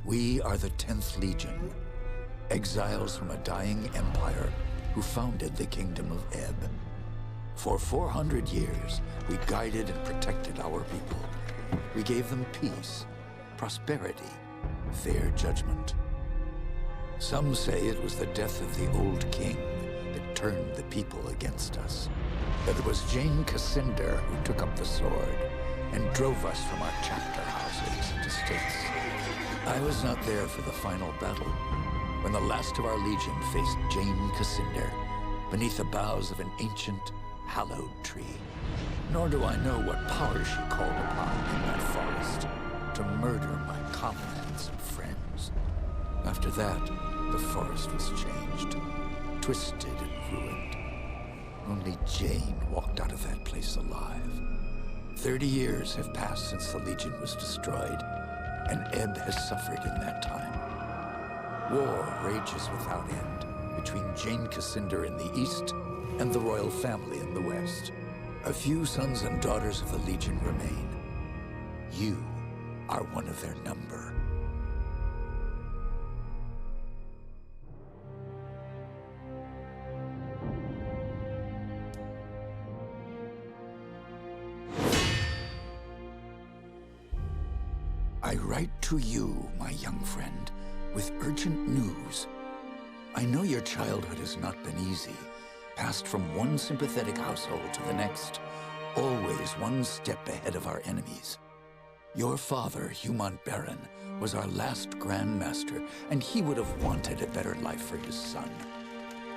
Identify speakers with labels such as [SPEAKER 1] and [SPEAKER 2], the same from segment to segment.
[SPEAKER 1] We are the 10th Legion, exiles from a dying empire who founded the Kingdom of Ebb. For 400 years, we guided and protected our people. We gave them peace, prosperity, fair judgment. Some say it was the death of the old king that turned the people against us. But it was Jane Cassinder who took up the sword and drove us from our chapter houses and estates. I was not there for the final battle, when the last of our legion faced Jane Cassinder beneath the boughs of an ancient, hallowed tree. Nor do I know what power she called upon in that forest to murder my comrades and friends. After that, the forest was changed, twisted and ruined. Only Jane walked out of that place alive. 30 years have passed since the Legion was destroyed, and Ebb has suffered in that time. War rages without end between Jane Cassinder in the east and the royal family in the west. A few sons and daughters of the Legion remain. You are one of their number. I write to you, my young friend, with urgent news. I know your childhood has not been easy, passed from one sympathetic household to the next, always one step ahead of our enemies. Your father, Human Baron, was our last Grand Master, and he would have wanted a better life for his son.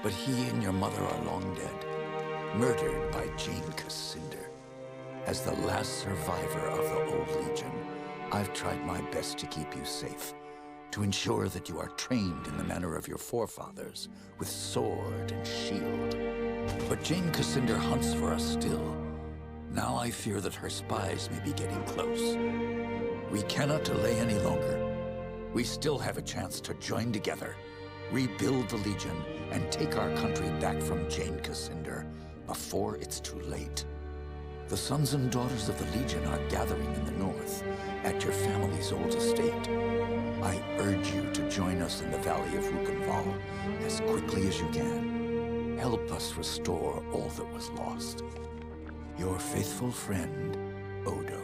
[SPEAKER 1] But he and your mother are long dead, murdered by Jane Cassinder. As the last survivor of the old Legion, I've tried my best to keep you safe, to ensure that you are trained in the manner of your forefathers, with sword and shield. But Jane Cassinder hunts for us still. Now I fear that her spies may be getting close. We cannot delay any longer. We still have a chance to join together, rebuild the Legion, and take our country back from Jane Cassinder before it's too late. The sons and daughters of the Legion are gathering in the north, at your family's old estate. I urge you to join us in the Valley of Rukenval as quickly as you can. Help us restore all that was lost. Your faithful friend, Odo.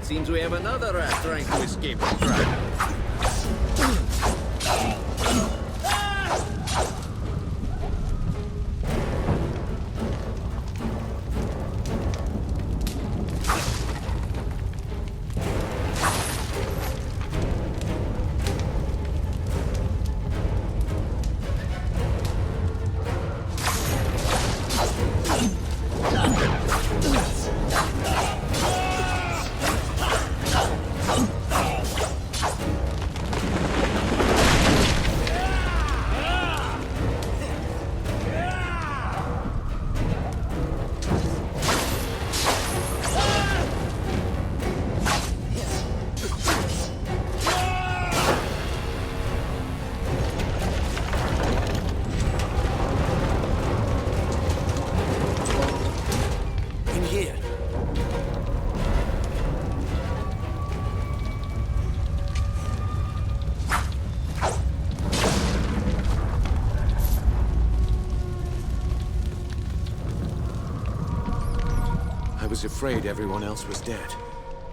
[SPEAKER 2] Seems we have another rat trying to escape the trap.
[SPEAKER 3] was afraid everyone else was dead.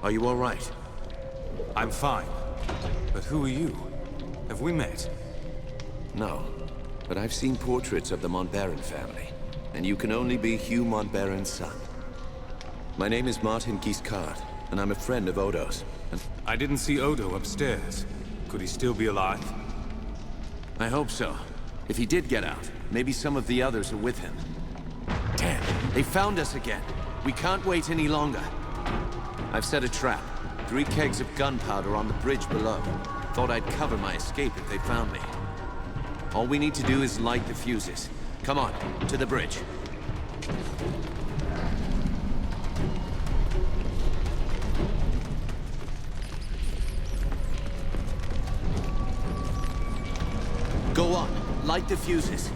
[SPEAKER 3] Are you all right?
[SPEAKER 4] I'm fine. But who are you? Have we met?
[SPEAKER 3] No. But I've seen portraits of the Montbaron family. And you can only be Hugh Montbaron's son. My name is Martin Giscard, and I'm a friend of Odo's.
[SPEAKER 4] I didn't see Odo upstairs. Could he still be alive?
[SPEAKER 3] I hope so. If he did get out, maybe some of the others are with him. Damn, they found us again. We can't wait any longer. I've set a trap. 3 kegs of gunpowder on the bridge below. Thought I'd cover my escape if they found me. All we need to do is light the fuses. Come on, to the bridge. Go on, light the fuses.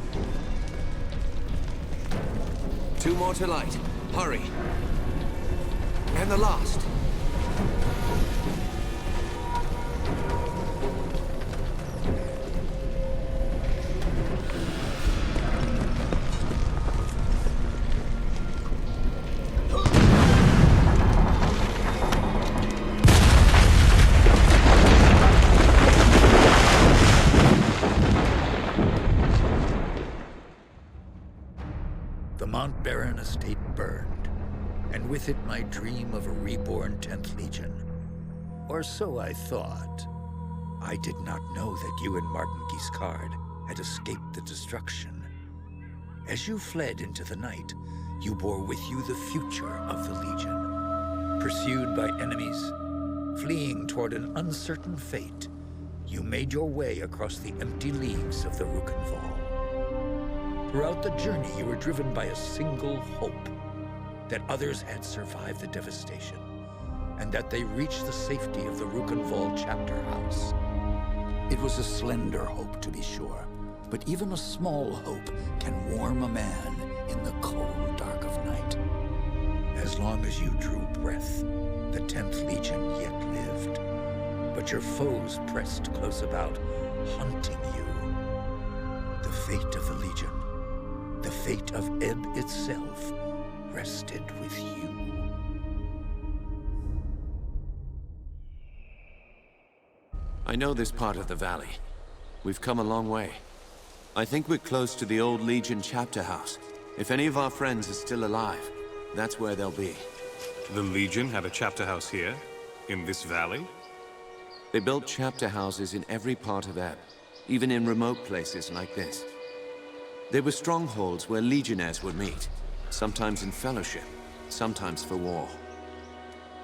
[SPEAKER 3] 2 more to light. Hurry. And the last.
[SPEAKER 1] The Montbaron estate burned, and with it my dream of a reborn 10th Legion. Or so I thought. I did not know that you and Martin Giscard had escaped the destruction. As you fled into the night, you bore with you the future of the Legion. Pursued by enemies, fleeing toward an uncertain fate, you made your way across the empty leagues of the Rukenval. Throughout the journey, you were driven by a single hope, that others had survived the devastation, and that they reached the safety of the Rukenval chapter house. It was a slender hope, to be sure, but even a small hope can warm a man in the cold dark of night. As long as you drew breath, the 10th Legion yet lived, but your foes pressed close about, hunting you. The fate of the Legion, the fate of Ebb itself, rested with you.
[SPEAKER 3] I know this part of the valley. We've come a long way. I think we're close to the old Legion chapter house. If any of our friends are still alive, that's where they'll be.
[SPEAKER 4] The Legion had a chapter house here? In this valley?
[SPEAKER 3] They built chapter houses in every part of Ebb, even in remote places like this. They were strongholds where legionnaires would meet, sometimes in fellowship, sometimes for war.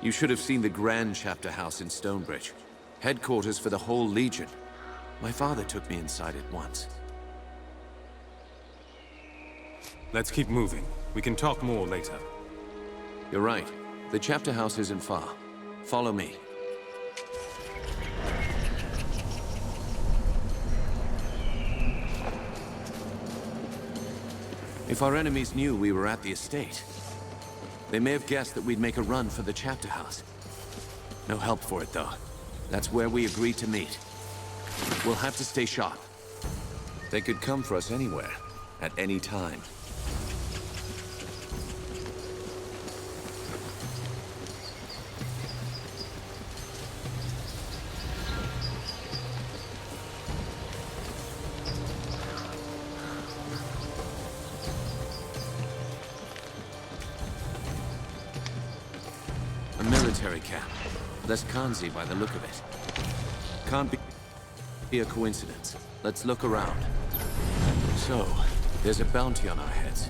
[SPEAKER 3] You should have seen the grand chapter house in Stonebridge, headquarters for the whole Legion. My father took me inside it once.
[SPEAKER 4] Let's keep moving. We can talk more later.
[SPEAKER 3] You're right. The chapter house isn't far. Follow me. If our enemies knew we were at the estate, they may have guessed that we'd make a run for the chapter house. No help for it, though. That's where we agreed to meet. We'll have to stay sharp. They could come for us anywhere, at any time. A military camp. Less Kanzi by the look of it. Can't be a coincidence. Let's look around. So, there's a bounty on our heads.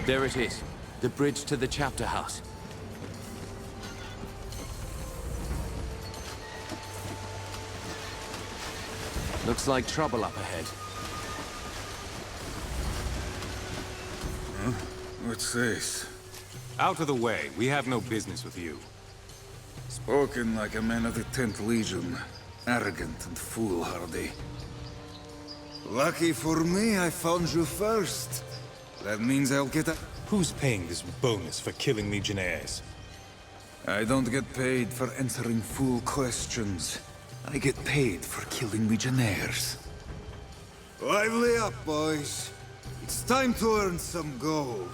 [SPEAKER 3] There it is. The bridge to the chapter house. Looks like trouble up ahead.
[SPEAKER 5] Huh? What's this?
[SPEAKER 4] Out of the way. We have no business with you.
[SPEAKER 5] Spoken like a man of the 10th Legion. Arrogant and foolhardy. Lucky for me, I found you first. That means I'll get a...
[SPEAKER 4] Who's paying this bonus for killing Legionnaires?
[SPEAKER 5] I don't get paid for answering fool questions. I get paid for killing Legionnaires. Lively up, boys. It's time to earn some gold.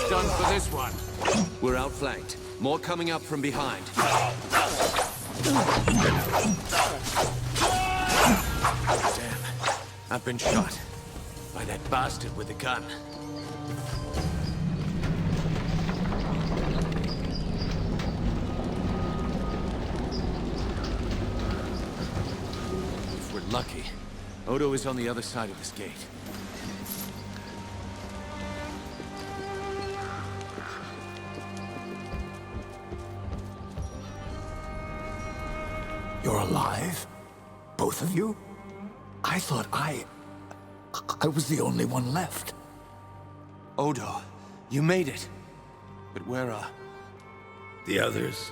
[SPEAKER 3] Done for this one. We're outflanked. More coming up from behind. Damn. I've been shot. By that bastard with the gun. If we're lucky, Odo is on the other side of this gate.
[SPEAKER 1] You're alive? Both of you? I thought I was the only one left.
[SPEAKER 3] Odo, you made it. But where are...
[SPEAKER 1] The others?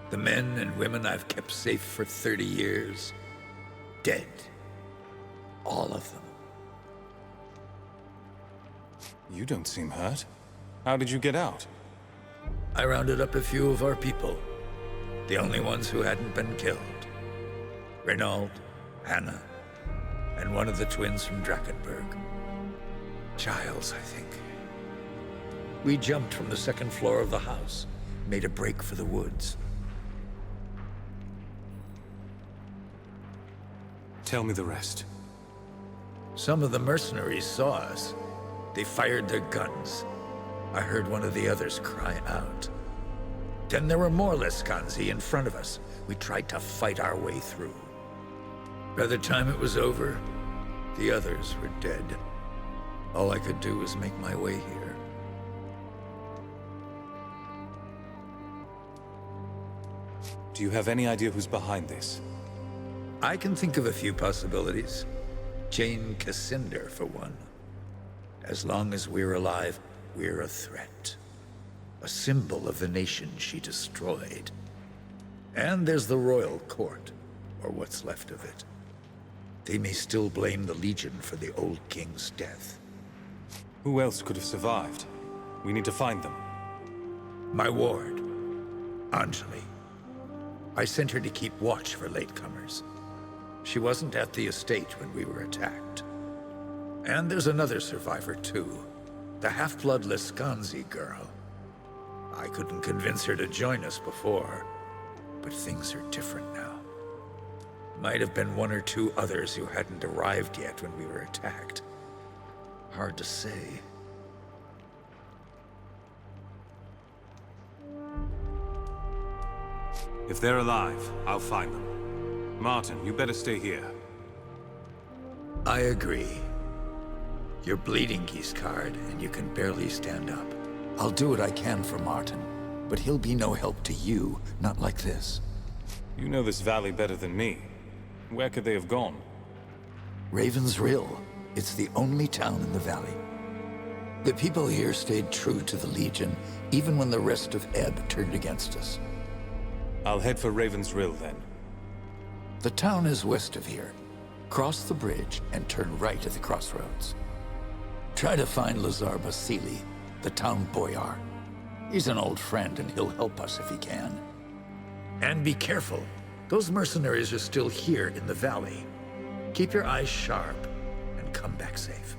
[SPEAKER 1] The men and women I've kept safe for 30 years? Dead. All of them.
[SPEAKER 4] You don't seem hurt. How did you get out?
[SPEAKER 1] I rounded up a few of our people. The only ones who hadn't been killed. Renaud, Hannah, and one of the twins from Drakenberg. Giles, I think. We jumped from the second floor of the house, made a break for the woods.
[SPEAKER 4] Tell me the rest.
[SPEAKER 1] Some of the mercenaries saw us. They fired their guns. I heard one of the others cry out. Then there were more Lescanzi in front of us. We tried to fight our way through. By the time it was over, the others were dead. All I could do was make my way here.
[SPEAKER 4] Do you have any idea who's behind this?
[SPEAKER 1] I can think of a few possibilities. Jane Cassinder, for one. As long as we're alive, we're a threat. A symbol of the nation she destroyed. And there's the royal court, or what's left of it. They may still blame the Legion for the old king's death.
[SPEAKER 4] Who else could have survived? We need to find them.
[SPEAKER 1] My ward, Anjali. I sent her to keep watch for latecomers. She wasn't at the estate when we were attacked. And there's another survivor, too. The half-blood Lescanzi girl. I couldn't convince her to join us before, but things are different now. Might have been one or two others who hadn't arrived yet when we were attacked. Hard to say.
[SPEAKER 4] If they're alive, I'll find them. Martin, you better stay here.
[SPEAKER 1] I agree. You're bleeding, Giscard, and you can barely stand up. I'll do what I can for Martin, but he'll be no help to you, not like this.
[SPEAKER 4] You know this valley better than me. Where could they have gone?
[SPEAKER 1] Raven's Rill. It's the only town in the valley. The people here stayed true to the Legion, even when the rest of Ebb turned against us.
[SPEAKER 4] I'll head for Raven's Rill, then.
[SPEAKER 1] The town is west of here. Cross the bridge and turn right at the crossroads. Try to find Lazar Basili, the town boyar. He's an old friend and he'll help us if he can. And be careful. Those mercenaries are still here in the valley. Keep your eyes sharp and come back safe.